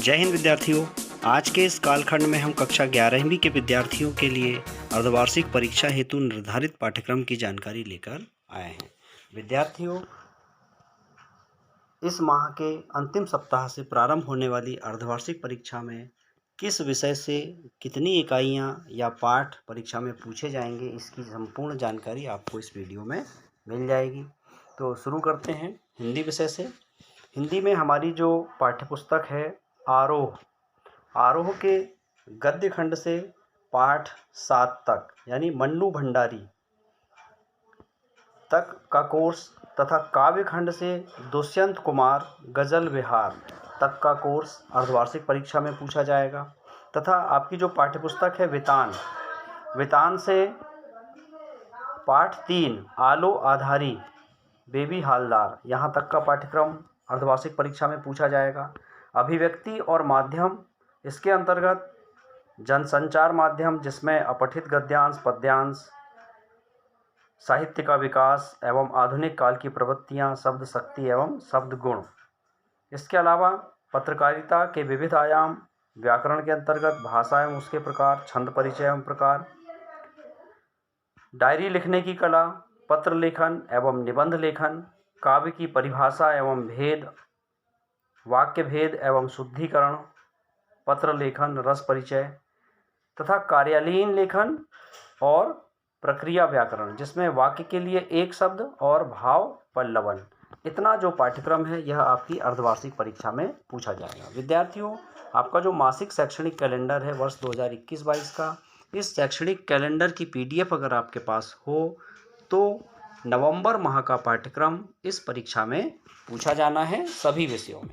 जय हिंद विद्यार्थियों। आज के इस कालखंड में हम कक्षा 11वीं के विद्यार्थियों के लिए अर्धवार्षिक परीक्षा हेतु निर्धारित पाठ्यक्रम की जानकारी लेकर आए हैं। विद्यार्थियों, इस माह के अंतिम सप्ताह से प्रारंभ होने वाली अर्धवार्षिक परीक्षा में किस विषय से कितनी इकाइयां या पाठ परीक्षा में पूछे जाएंगे, इसकी संपूर्ण जानकारी आपको इस वीडियो में मिल जाएगी। तो शुरू करते हैं हिंदी विषय से। हिंदी में हमारी जो पाठ्यपुस्तक है आरोह के गद्य खंड से पाठ 7 तक यानी मन्नू भंडारी तक का कोर्स तथा काव्य खंड से दुष्यंत कुमार गजल विहार तक का कोर्स अर्धवार्षिक परीक्षा में पूछा जाएगा। तथा आपकी जो पाठ्यपुस्तक है वितान से पाठ 3 आलो आधारी बेबी हालदार यहाँ तक का पाठ्यक्रम अर्धवार्षिक परीक्षा में पूछा जाएगा। अभिव्यक्ति और माध्यम, इसके अंतर्गत जनसंचार माध्यम जिसमें अपठित गद्यांश, पद्यांश, साहित्य का विकास एवं आधुनिक काल की प्रवृत्तियाँ, शब्द शक्ति एवं शब्द गुण। इसके अलावा पत्रकारिता के विविध आयाम, व्याकरण के अंतर्गत भाषा एवं उसके प्रकार, छंद परिचय एवं प्रकार, डायरी लिखने की कला, पत्र लेखन एवं निबंध लेखन, काव्य की परिभाषा एवं भेद, वाक्य भेद एवं शुद्धिकरण, पत्र लेखन, रस परिचय तथा कार्यालयीन लेखन और प्रक्रिया व्याकरण जिसमें वाक्य के लिए एक शब्द और भाव पल्लवन। इतना जो पाठ्यक्रम है यह आपकी अर्धवार्षिक परीक्षा में पूछा जाएगा। विद्यार्थियों, आपका जो मासिक शैक्षणिक कैलेंडर है वर्ष 2021-22 का, इस शैक्षणिक कैलेंडर की PDF अगर आपके पास हो तो नवंबर माह का पाठ्यक्रम इस परीक्षा में पूछा जाना है सभी विषयों में।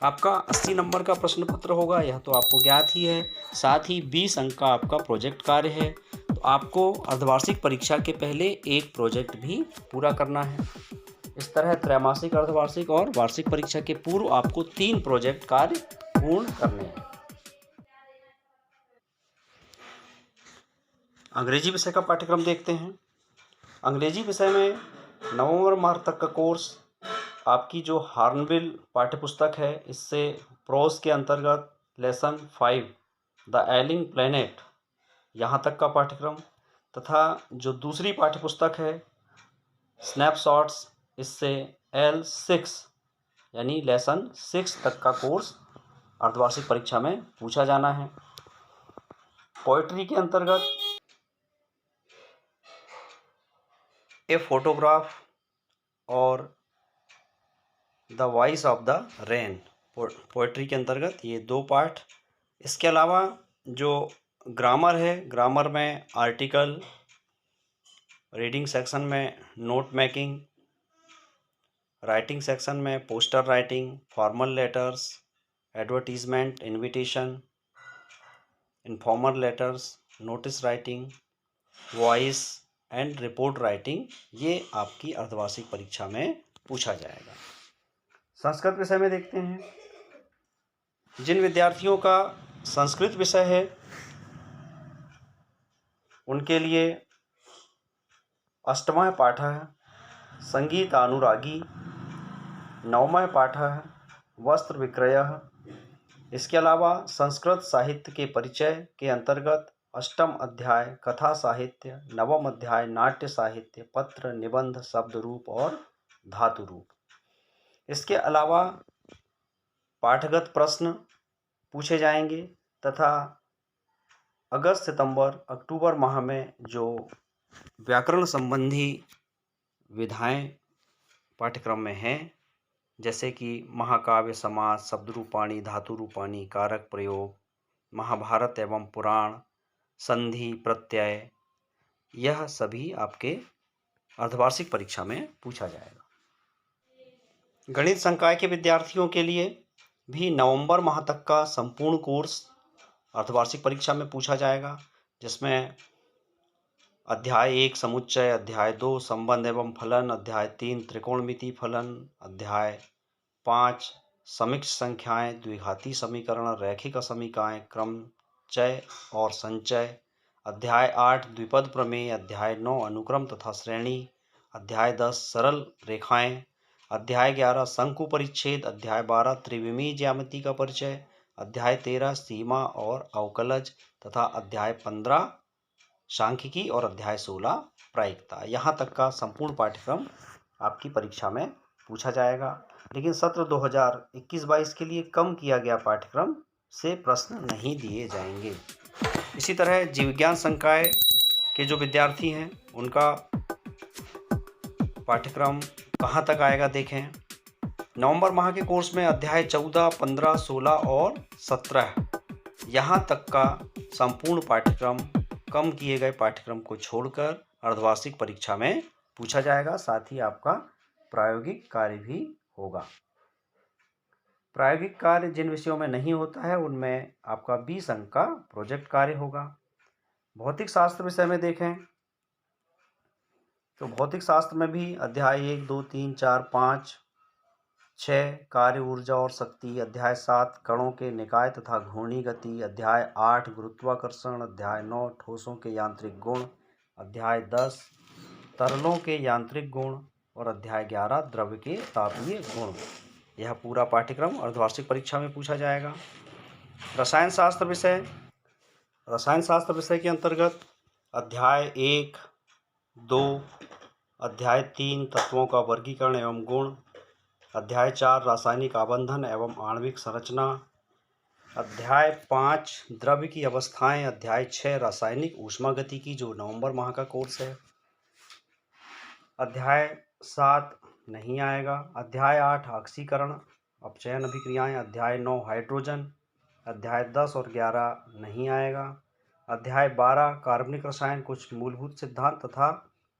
आपका 80 नंबर का प्रश्न पत्र होगा, यह तो आपको ज्ञात ही है। साथ ही 20 अंक का आपका प्रोजेक्ट कार्य है। तो आपको अर्धवार्षिक परीक्षा के पहले एक प्रोजेक्ट भी पूरा करना है। इस तरह त्रैमासिक, अर्धवार्षिक और वार्षिक परीक्षा के पूर्व आपको 3 प्रोजेक्ट कार्य पूर्ण करने हैं। अंग्रेजी विषय का पाठ्यक्रम देखते हैं। अंग्रेजी विषय में नवंबर माह तक का कोर्स आपकी जो हार्नबिल पाठ्यपुस्तक है, इससे प्रोज के अंतर्गत लेसन 5 द एलिंग प्लैनेट यहाँ तक का पाठ्यक्रम, तथा जो दूसरी पाठ्यपुस्तक है स्नैपशॉट्स, इससे L6 यानी लेसन 6 तक का कोर्स अर्धवार्षिक परीक्षा में पूछा जाना है। पोइट्री के अंतर्गत ए फोटोग्राफ और the voice of the rain, poetry के अंतर्गत ये 2 पाठ। इसके अलावा जो ग्रामर है, ग्रामर में आर्टिकल, रीडिंग सेक्शन में नोट मेकिंग, राइटिंग सेक्शन में poster writing, formal letters, advertisement, invitation, informal letters, notice writing, voice and report writing, ये आपकी अर्धवार्षिक परीक्षा में पूछा जाएगा। संस्कृत विषय में देखते हैं। जिन विद्यार्थियों का संस्कृत विषय है उनके लिए 8वां पाठ है संगीत अनुरागी, 9वां पाठ है वस्त्र विक्रय। इसके अलावा संस्कृत साहित्य के परिचय के अंतर्गत 8वां अध्याय कथा साहित्य, 9वां अध्याय नाट्य साहित्य, पत्र, निबंध, शब्द रूप और धातु रूप। इसके अलावा पाठगत प्रश्न पूछे जाएंगे तथा अगस्त, सितंबर, अक्टूबर माह में जो व्याकरण संबंधी विधाएं पाठ्यक्रम में हैं, जैसे कि महाकाव्य, समास, शब्द रूपाणी, धातु रूपाणी, कारक प्रयोग, महाभारत एवं पुराण, संधि, प्रत्यय, यह सभी आपके अर्धवार्षिक परीक्षा में पूछा जाएगा। गणित संकाय के विद्यार्थियों के लिए भी नवंबर माह तक का संपूर्ण कोर्स अर्धवार्षिक परीक्षा में पूछा जाएगा, जिसमें अध्याय 1 समुच्चय, अध्याय 2 संबंध एवं फलन, अध्याय 3 त्रिकोणमिति फलन, अध्याय 5 समिश्र संख्याएं, द्विघाती समीकरण, रैखिक असमीकाएं, क्रमचय और संचय, अध्याय 8 द्विपद प्रमेय, अध्याय 9 अनुक्रम तथा श्रेणी, अध्याय 10 सरल रेखाएं, अध्याय 11 शंकु परिच्छेद, अध्याय 12 त्रिविमीय ज्यामिति का परिचय, अध्याय 13 सीमा और अवकलज तथा अध्याय 15 सांख्यिकी और अध्याय 16 प्रायिकता। यहाँ तक का संपूर्ण पाठ्यक्रम आपकी परीक्षा में पूछा जाएगा। लेकिन सत्र 2021-22 के लिए कम किया गया पाठ्यक्रम से प्रश्न नहीं दिए जाएंगे। इसी तरह जीव विज्ञान संकाय के जो विद्यार्थी हैं उनका पाठ्यक्रम कहाँ तक आएगा देखें। नवंबर माह के कोर्स में अध्याय 14, 15, 16 और 17 यहाँ तक का संपूर्ण पाठ्यक्रम कम किए गए पाठ्यक्रम को छोड़कर अर्धवार्षिक परीक्षा में पूछा जाएगा। साथ ही आपका प्रायोगिक कार्य भी होगा। प्रायोगिक कार्य जिन विषयों में नहीं होता है उनमें आपका 20 अंक का प्रोजेक्ट कार्य होगा। भौतिक शास्त्र विषय में देखें तो भौतिक शास्त्र में भी अध्याय 1, 2, 3, 4, 5, 6 कार्य, ऊर्जा और शक्ति, अध्याय 7 कणों के निकाय तथा घूर्णी गति, अध्याय 8 गुरुत्वाकर्षण, अध्याय 9 ठोसों के यांत्रिक गुण, अध्याय 10 तरलों के यांत्रिक गुण और अध्याय 11 द्रव्य के तापीय गुण। यह पूरा पाठ्यक्रम अर्धवार्षिक परीक्षा में पूछा जाएगा। रसायन शास्त्र विषय के अंतर्गत अध्याय 1, 2, अध्याय 3 तत्वों का वर्गीकरण एवं गुण, अध्याय 4 रासायनिक आबंधन एवं आणविक संरचना, अध्याय 5 द्रव्य की अवस्थाएं, अध्याय 6 रासायनिक ऊष्मागतिकी जो नवंबर माह का कोर्स है, अध्याय 7 नहीं आएगा, अध्याय 8 ऑक्सीकरण अपचयन अभिक्रियाएं, अध्याय 9 हाइड्रोजन, अध्याय 10 और 11 नहीं आएगा, अध्याय 12 कार्बनिक रसायन कुछ मूलभूत सिद्धांत तथा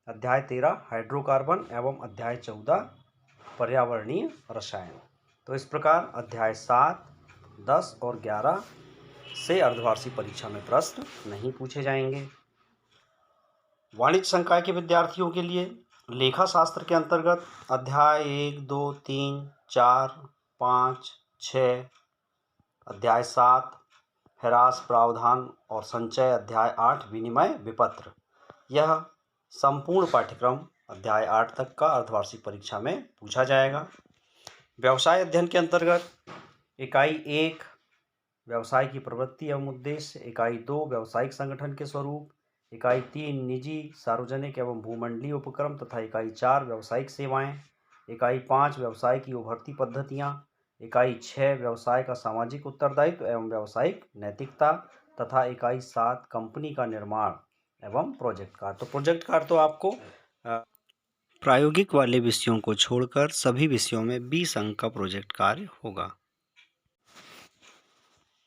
अध्याय 13 हाइड्रोकार्बन एवं अध्याय 14 पर्यावरणीय रसायन। तो इस प्रकार अध्याय 7, 10 और 11 से अर्धवार्षिक परीक्षा में प्रश्न नहीं पूछे जाएंगे। वाणिज्य संकाय के विद्यार्थियों के लिए लेखा शास्त्र के अंतर्गत अध्याय 1, 2, 3, 4, 5, 6, अध्याय 7 ह्रास प्रावधान और संचय, अध्याय 8 विनिमय विपत्र, यह संपूर्ण पाठ्यक्रम अध्याय 8 तक का अर्धवार्षिक परीक्षा में पूछा जाएगा। व्यवसाय अध्ययन के अंतर्गत इकाई 1 व्यवसाय की प्रवृत्ति एवं उद्देश्य, इकाई 2 व्यावसायिक संगठन के स्वरूप, इकाई 3 निजी सार्वजनिक एवं भूमंडलीय उपक्रम तथा इकाई 4 व्यावसायिक सेवाएं, इकाई 5 व्यवसाय की उभरती पद्धतियां, इकाई 6 व्यवसाय का सामाजिक उत्तरदायित्व एवं व्यावसायिक नैतिकता तथा इकाई 7 कंपनी का निर्माण एवं प्रोजेक्ट कार्य। तो प्रोजेक्ट कार्य तो आपको प्रायोगिक वाले विषयों को छोड़कर सभी विषयों में 20 अंक का प्रोजेक्ट कार्य होगा।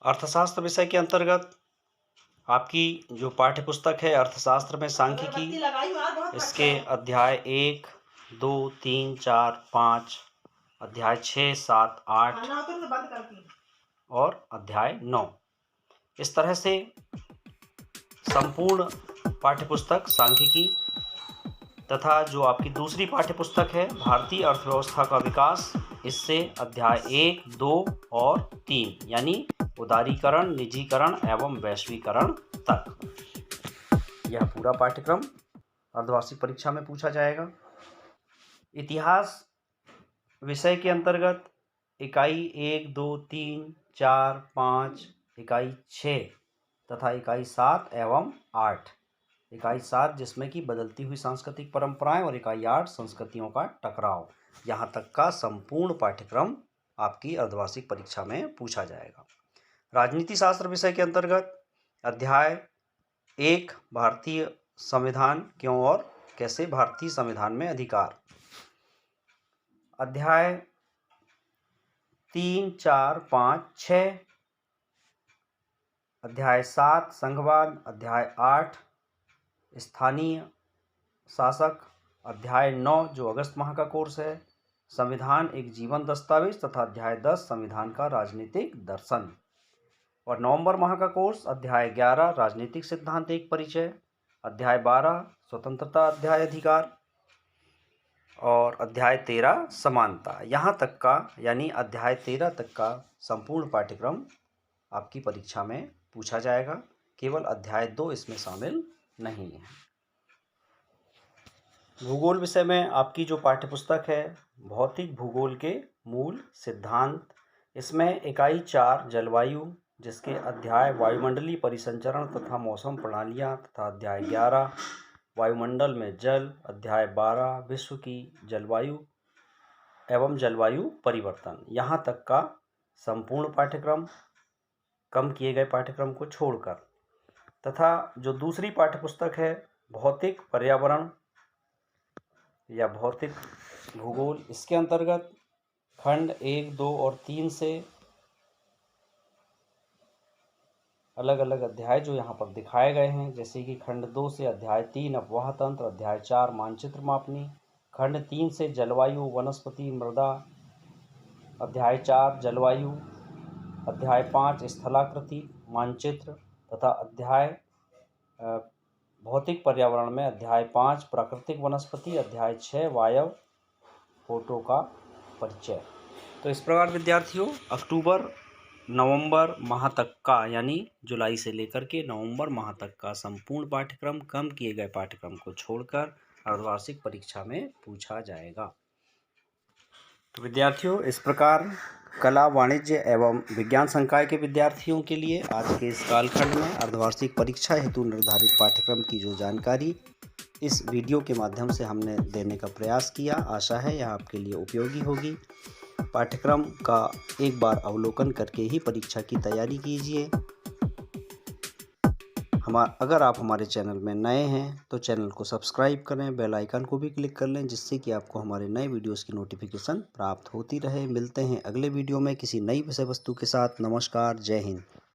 अर्थशास्त्र विषय के अंतर्गत आपकी जो पाठ्य पुस्तक है अर्थशास्त्र में सांख्यिकी, इसके अध्याय 1, 2, 3, 4, 5, अध्याय 6, 7, 8 और अध्याय 9, इस तरह से संपूर्ण पाठ्यपुस्तक सांख्यिकी तथा जो आपकी दूसरी पाठ्यपुस्तक है भारतीय अर्थव्यवस्था का विकास, इससे अध्याय 1, 2 और 3 यानी उदारीकरण, निजीकरण एवं वैश्वीकरण तक, यह पूरा पाठ्यक्रम अर्धवार्षिक परीक्षा में पूछा जाएगा। इतिहास विषय के अंतर्गत इकाई 1, 2, 3, 4, 5, इकाई 6 तथा इकाई 7 एवं 8, इकाई 7 जिसमें कि बदलती हुई सांस्कृतिक परंपराएं और इकाई 8 संस्कृतियों का टकराव, यहाँ तक का संपूर्ण पाठ्यक्रम आपकी अर्धवार्षिक परीक्षा में पूछा जाएगा। राजनीति शास्त्र विषय के अंतर्गत अध्याय 1 भारतीय संविधान क्यों और कैसे भारतीय संविधान में अधिकार, अध्याय 3, 4, 5, 6, अध्याय 7 संघवाद, अध्याय 8 स्थानीय शासक, अध्याय 9 जो अगस्त माह का कोर्स है संविधान एक जीवन दस्तावेज तथा अध्याय 10 संविधान का राजनीतिक दर्शन, और नवंबर माह का कोर्स अध्याय 11 राजनीतिक सिद्धांत एक परिचय, अध्याय 12 स्वतंत्रता अध्याय अधिकार और अध्याय 13 समानता। यहाँ तक का यानी अध्याय 13 तक का संपूर्ण पाठ्यक्रम आपकी परीक्षा में पूछा जाएगा, केवल अध्याय 2 इसमें शामिल नहीं है। भूगोल विषय में आपकी जो पाठ्यपुस्तक है भौतिक भूगोल के मूल सिद्धांत, इसमें इकाई 4 जलवायु, जिसके अध्याय वायुमंडलीय परिसंचरण तथा मौसम प्रणालियाँ तथा अध्याय 11 वायुमंडल में जल, अध्याय 12 विश्व की जलवायु एवं जलवायु परिवर्तन, यहाँ तक का संपूर्ण पाठ्यक्रम कम किए गए पाठ्यक्रम को छोड़कर, तथा जो दूसरी पाठ्यपुस्तक है भौतिक पर्यावरण या भौतिक भूगोल, इसके अंतर्गत खंड 1, 2 और 3 से अलग अलग अध्याय जो यहाँ पर दिखाए गए हैं, जैसे कि खंड 2 से अध्याय 3 अफवाह तंत्र, अध्याय 4 मानचित्र मापनी, खंड 3 से जलवायु वनस्पति मृदा, अध्याय 4 जलवायु, अध्याय 5 स्थलाकृति मानचित्र तथा अध्याय भौतिक पर्यावरण में अध्याय 5 प्राकृतिक वनस्पति, अध्याय 6 वायव फोटो का परिचय। तो इस प्रकार विद्यार्थियों अक्टूबर नवंबर माह तक का, यानी जुलाई से लेकर के नवंबर माह तक का संपूर्ण पाठ्यक्रम कम किए गए पाठ्यक्रम को छोड़कर अर्धवार्षिक परीक्षा में पूछा जाएगा। तो विद्यार्थियों इस प्रकार कला, वाणिज्य एवं विज्ञान संकाय के विद्यार्थियों के लिए आज के इस कालखंड में अर्धवार्षिक परीक्षा हेतु निर्धारित पाठ्यक्रम की जो जानकारी इस वीडियो के माध्यम से हमने देने का प्रयास किया, आशा है यह आपके लिए उपयोगी होगी। पाठ्यक्रम का एक बार अवलोकन करके ही परीक्षा की तैयारी कीजिए। अगर आप हमारे चैनल में नए हैं तो चैनल को सब्सक्राइब करें, बेल आइकन को भी क्लिक कर लें, जिससे कि आपको हमारे नए वीडियोस की नोटिफिकेशन प्राप्त होती रहे। मिलते हैं अगले वीडियो में किसी नई विषय वस्तु के साथ। नमस्कार, जय हिंद।